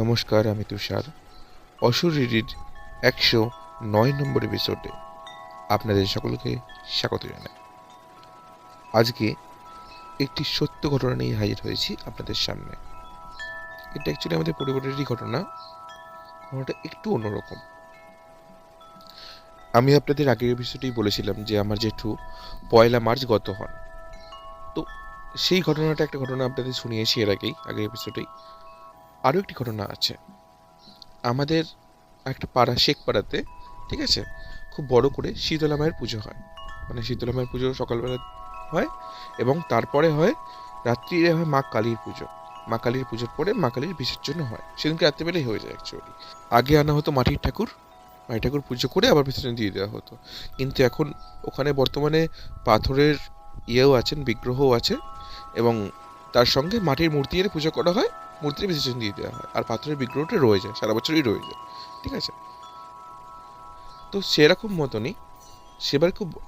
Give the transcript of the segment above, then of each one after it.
নমস্কার, আমি তুষার। অশরীরীর ১০৯ নম্বর এপিসোডে আপনাদের সকলকে স্বাগত জানাই। আজকে একটি সত্য ঘটনা নিয়ে হাজির হয়েছি আপনাদের সামনে। এটা অ্যাকচুয়ালি আমাদের পরিবারেরই ঘটনা। ঘটনাটা একটু অন্যরকম। আমি আপনাদের আগের এপিসোডেই বলেছিলাম যে আমার জেঠু ১লা মার্চ গত হন। তো সেই ঘটনাটা একটা ঘটনা আপনাদের শুনিয়েছি এর আগের এপিসোডেই। আরও একটি ঘটনা আছে। আমাদের একটা পাড়া, শেখ পাড়াতে, ঠিক আছে, খুব বড় করে শীতলা মায়ের পুজো হয়। মানে শীতলা মায়ের পুজো সকালবেলা হয় এবং তারপরে হয় রাত্রিরে হয় মা কালীর পুজো। মা কালীর পুজোর পরে মা কালীর বিসর্জন হয়। সেদিনকে রাত্রিবেলাই হয়ে যায় অ্যাকচুয়ালি। আগে আনা হতো মাটির ঠাকুর পুজো করে আবার বিসর্জন দিয়ে দেওয়া হতো। কিন্তু এখন ওখানে বর্তমানে পাথরের ইয়েও আছেন, বিগ্রহও আছে, এবং তার সঙ্গে মাটির মূর্তি এনে পুজো করা হয়, মূর্তির বিসর্জন দিয়ে দেওয়া হয়, আর পাথরের বিগ্রহটা রয়ে যায়, সারা বছরই রয়ে যায়। ঠিক আছে, তো সেরকম মতনই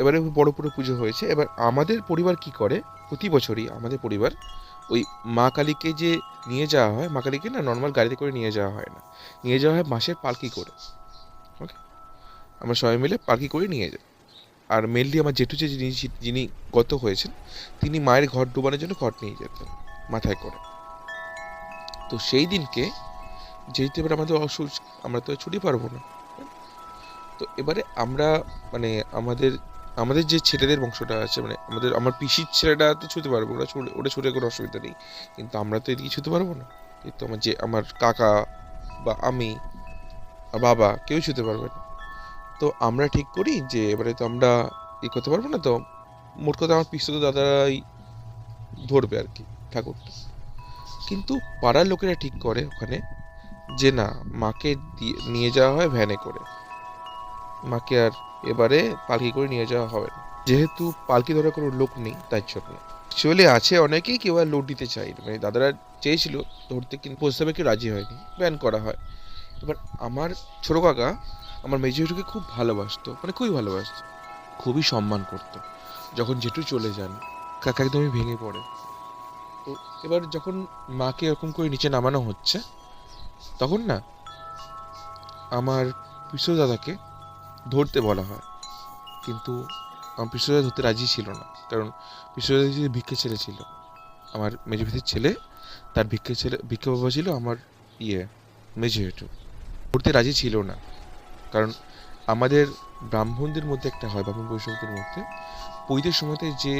এবারে খুব বড় করে পুজো হয়েছে। এবার আমাদের পরিবার কি করে, প্রতি বছরই আমাদের পরিবার ওই মা কালীকে যে নিয়ে যাওয়া হয়, মা কালীকে না নর্মাল গাড়িতে করে নিয়ে যাওয়া হয় না, নিয়ে যাওয়া হয় বাঁশের পালকি করে। ওকে, আমরা সবাই মিলে পালকি করে নিয়ে যাই। আর মেনলি আমার জেঠু যিনি গত হয়েছেন, তিনি মায়ের ঘর ডুবানোর জন্য ঘট নিয়ে যেতেন মাথায় করে। তো সেই দিনকে যেহেতু এবার আমাদের আমরা তো ছুটি পারবো না। তো এবারে আমরা মানে আমাদের আমাদের যে ছেলেদের বংশটা আছে, মানে আমার পিসির ছেলেটা তো ছুতে পারবো, ওটা ছুটে কোনো অসুবিধা নেই, কিন্তু আমরা তো এদিকে ছুতে পারবো না। কিন্তু আমার কাকা বা আমি আর বাবা কেউ ছুতে পারবে না। তো আমরা ঠিক করি যে এবারে তো আমরা করতে পারবো না, তো মোট কথা আমার পিসতো দাদারাই ধরবে আর কি ঠাকুরটা। কিন্তু পাড়ার লোকেরা ঠিক করে ওখানে যে না, মাকে নিয়ে যাওয়া হয় ভ্যানে করে, মাকে আর এবারে পালকি করে নিয়ে যাওয়া হবে না, যেহেতু পালকি ধরার কোনো লোক নেই তাই জন্য। অ্যাকচুয়ালি আছে অনেকেই, কেউ আর লোড দিতে চাই না, মানে দাদারা চেয়েছিল ধরতে, কিন্তু প্রস্তাবে কেউ রাজি হয়নি, ব্যান করা হয়। এবার আমার ছোট কাকা আমার মেজো জেঠুকে খুব ভালোবাসতো, মানে খুবই ভালোবাসতো, খুবই সম্মান করতো। যখন জেঠু চলে যান, কাকা একদমই ভেঙে পড়ে। তো এবার যখন মাকে এরকম করে নিচে নামানো হচ্ছে, তখন না আমার পিসো দাদাকে ধরতে বলা হয়। কিন্তু আমার পিসোদা ধরতে রাজি ছিল না, কারণ পিসোদা যে ভিক্ষে ছেলে ছিল, আমার মেজো পিসির ছেলে, তার ভিক্ষে বাবা ছিল আমার মেজো জেঠু, ধরতে রাজি ছিল না। কারণ আমাদের ব্রাহ্মণদের মধ্যে একটা হয়, ব্রাহ্মণ বৈষ্ণবদের মধ্যে পৈতের সময়তে যে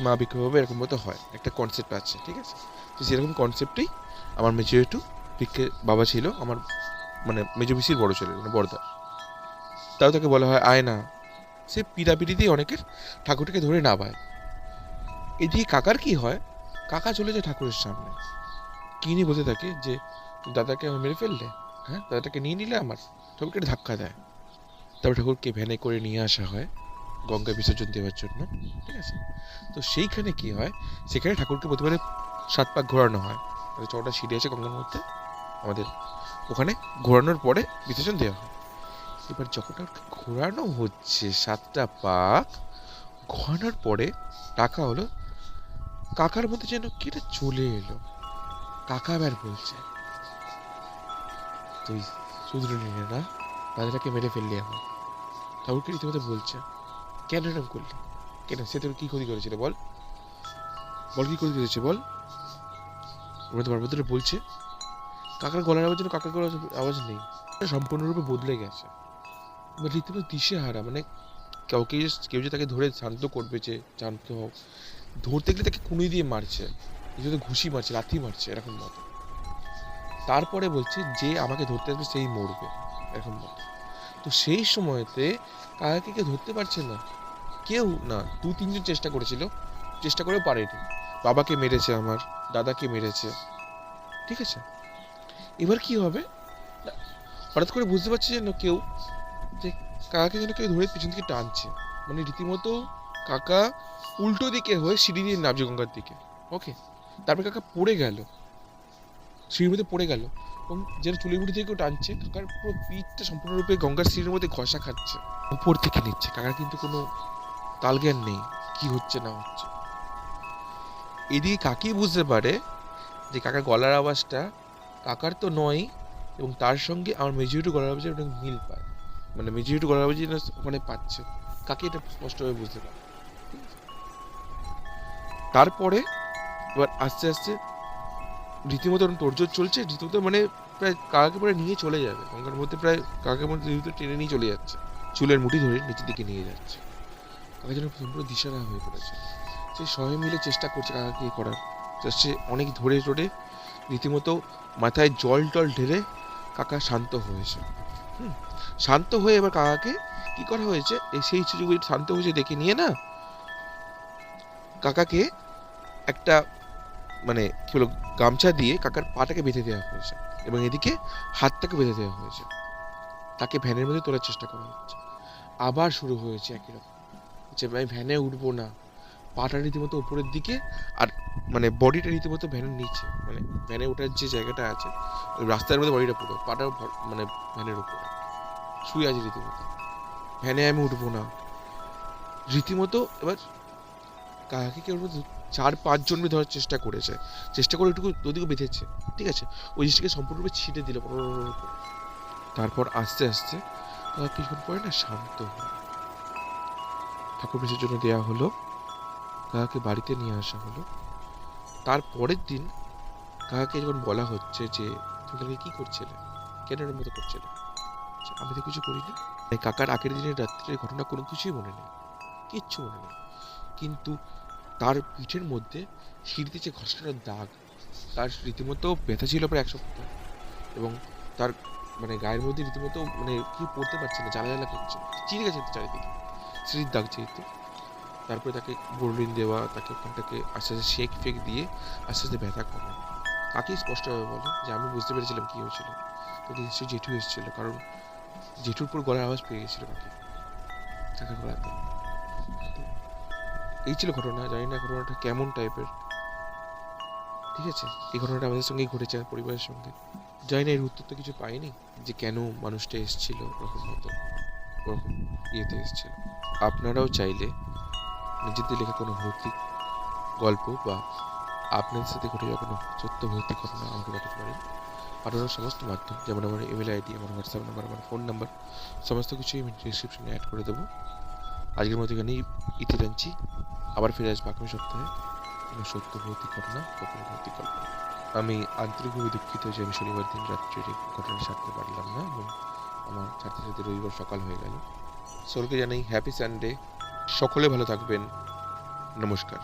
মা ভিক্ষে বাবা এরকম মতো হয়, একটা কনসেপ্ট আছে, ঠিক আছে। তো সেরকম কনসেপ্টেই আমার মেজো জেঠু ভিক্ষে বাবা ছিল, আমার মানে মেজো পিসির বড় ছেলে, মানে বড়দা। তাও তাকে বলা হয় আয় না, সে পিড়াপিড়িতেই অনেকের ঠাকুরটাকে ধরে নামায়। এদিকে কাকার কি হয়, কাকা চলে যায় ঠাকুরের সামনে, কি নিয়ে বসে থাকে যে দাদাকে আমার মেরে ফেললে, হ্যাঁ দাদাটাকে নিয়ে নিলে আমার, ঠাকুরকে ধাক্কা দেয়। তারপর ঠাকুরকে ভ্যানে করে নিয়ে আসা হয় গঙ্গায় বিসর্জন দেওয়ার জন্য, ঠিক আছে। তো সেইখানে কি হয়, সেখানে ঠাকুরকে প্রতিবারে 7 পাক ঘোরানো হয়, মানে চওড়া সিঁড়ি আছে গঙ্গার মধ্যে আমাদের, ওখানে ঘোরানোর পরে বিসর্জন দেওয়া হয়। এবার যখন ঠাকুরকে ঘোরানো হচ্ছে 7টা পাক ঘোরানোর পরে, টাকা হলো কাকার মধ্যে যেন কি এটা চলে এলো। কাকা আবার বলছে, তুই শুধরে নিলে না, দাদাটাকে মেরে ফেললি এখন। ঠাকুরকে রীতিমতো বলছে, কেন এরকম করলি, কেন, সে তোর কি ক্ষতি করেছিল বল, বল কি ক্ষতি করেছে বল। ওরা তো বারবার ধরে বলছে, কাকার গলার আওয়াজ যেন কাকার গলার আওয়াজ নেই, সম্পূর্ণরূপে বদলে গেছে। রীতিমতো দিশেহারা, মানে কেউ যে তাকে ধরে শান্ত করবে, যে শান্ত হোক, ধরতে গেলে তাকে কুনি দিয়ে মারছে, ঘুষি মারছে, লাথি মারছে, এরকম মতো। তারপরে বলছে যে আমাকে ধরতে আসবে সেই মরবে, এরকম মতো। তো সেই সময়তে কাকাকে কেউ ধরতে পারছে না, কেউ না, 2-3 জন চেষ্টা করেছিল, চেষ্টা করেও পারেনি। বাবাকে মেরেছে, আমার দাদাকে মেরেছে, ঠিক আছে। এবার কি হবে, হঠাৎ করে বুঝতে পারছে যে না কেউ, যে কাকাকে যেন কেউ ধরে পিছন থেকে টানছে, মানে রীতিমতো কাকা উল্টো দিকে হয়ে সিঁড়ি দিয়ে নামছে গঙ্গার দিকে। ওকে, তারপর কাকা পড়ে গেল, সিঁড়ির মধ্যে পড়ে গেল, এবং যেন চুলের মুঠি থেকে টানছে, কাকার পুরো পিঠটা সম্পূর্ণরূপে গঙ্গার সিঁড়ির মধ্যে ঘষা খাচ্ছে, উপর থেকে নিচ্ছে। কাকার কিন্তু কোনো তালজ্ঞান নেই কি হচ্ছে না হচ্ছে। এদিকে কাকি বুঝতে পারে যে কাকার গলার আওয়াজটা কাকার তো নয়ই, এবং তার সঙ্গে আমার মেজরিটি গলার আওয়াজের অনেক মিল পায়, মানে মেজরিটি গলার আওয়াজই না ওখানে পাচ্ছে, কাকে এটা স্পষ্টভাবে বুঝতে পারে। ঠিক আছে? তারপরে এবার আস্তে আস্তে রীতিমতো তোড়জোড় চলছে, রীতিমতো মানে প্রায় কাকাকে প্রায় নিয়ে চলে যাবে গঙ্গার মধ্যে, প্রায় কাকাকে মধ্যে রীতিমতো টেনে নিয়ে চলে যাচ্ছে, চুলের মুঠি ধরে নিচের দিকে নিয়ে যাচ্ছে। কাকা যেন সম্পূর্ণ দিশারা হয়ে পড়েছে। সে সবাই মিলে চেষ্টা করছে কাকাকে ইয়ে করার, সে অনেক ধরে ধরে রীতিমতো মাথায় জল টল ঢেলে কাকা শান্ত হয়েছে। শান্ত হয়ে এবার কাকাকে কি করা হয়েছে, সেই সুযোগে শান্ত হয়েছে দেখে নিয়ে না, কাকাকে একটা মানে কি বলো গামছা দিয়ে কাকার পাটাকে বেঁধে দেওয়া হয়েছে, এবং এদিকে হাতটাকে বেঁধে দেওয়া হয়েছে। তাকে ভ্যানের মধ্যে তোলার চেষ্টা করা হচ্ছে। আবার শুরু হয়েছে একই রকম, যে আমি ভ্যানে উঠবো না, পাটা রীতিমতো উপরের দিকে, আর মানে বডিটা রীতিমতো ভ্যানের নিচে, মানে ভ্যানে ওঠার যে জায়গাটা আছে ওই রাস্তার মধ্যে বডিটা পুরো, পাটা মানে ভ্যানের উপরে শুয়ে আছে রীতিমতো। ভ্যানে আমি উঠবো না রীতিমতো। এবার কাকাকে কেউ 4-5 জন মিলে ধরার চেষ্টা করেছে, চেষ্টা করে একটু ওদিকে বেঁধেছে, ঠিক আছে, ওই জিনিসটাকে সম্পূর্ণরূপে ছিটে দিল। তারপর আস্তে আস্তে কিছুক্ষণ পরে না শান্ত হলো, ঠাকুর বিসর্জনে দেওয়া হলো, কাকাকে বাড়িতে নিয়ে আসা হলো। তার পরের দিন কাকাকে যখন বলা হচ্ছে যে তুমি কালকে কি করছিলে, কেন এর মতো করছিলে, আমি তো কিছু করিনি। কাকার আগের দিনের রাত্রের ঘটনা কোনো কিছুই মনে নেই, কিচ্ছু মনে নেই, কিন্তু তার পিঠের মধ্যে সিঁড়িতে যে ঘষাটার দাগ, তার রীতিমতো ব্যথা ছিল প্রায় 1 সপ্তাহ, এবং তার মানে গায়ের মধ্যে রীতিমতো মানে কি পড়তে পারছে না, জ্বালা জ্বালা করছে, চিড়ে গেছে চারিদিকে সিঁড়ির দাগ যেহেতু। তারপরে তাকে বোরলিন দেওয়া, তাকে ওখানটাকে আস্তে আস্তে শেক ফেক দিয়ে আস্তে আস্তে ব্যথা কমে। কাকেই স্পষ্টভাবে বলে যে আমি বুঝতে পেরেছিলাম কী হয়েছিল, তো নিশ্চয়ই জেঠু এসেছিল, কারণ জেঠুর পুরো গলার আওয়াজ পেয়ে গেছিল কাকে, কাকার গলাতে। তো এই ছিল ঘটনা, জানি না ঘটনাটা কেমন টাইপের, ঠিক আছে। এই ঘটনাটা আমাদের সঙ্গেই ঘটেছে, আর পরিবারের সঙ্গে। জানি না এর উত্তর তো কিছু পাইনি, যে কেন মানুষটা এসেছিল ওরকম মতো, ওরকম ইয়েতে এসেছিল। আপনারাও চাইলে নিজেদের লেখা কোনো ভৌতিক গল্প বা আপনাদের সাথে ঘটে যাওয়া কোনো সত্য ভৌতিক ঘটনা আমাকে পাঠাতে পারেন। পাঠানোর সমস্ত মাধ্যম, যেমন আমার ইমেল আইডি, আমার হোয়াটসঅ্যাপ নাম্বার, আমার ফোন নাম্বার, সমস্ত কিছুই আমি ডিসক্রিপশনে অ্যাড করে দেবো। আজকের মতো এখানেই ইতি টানছি, আবার ফিরে আসবো আগামী সপ্তাহে কোনো সত্য ভৌতিক ঘটনা বা কোনো ভৌতিক গল্প। আমি আন্তরিকভাবে দুঃখিত যে আমি শনিবার দিন রাত্রে ঘটনা সারতে পারলাম না, এবং আমার সাথে সাথে রবিবার সকাল হয়ে গেল। সকলকে জানাই হ্যাপি সানডে, সকলে ভালো থাকবেন, নমস্কার।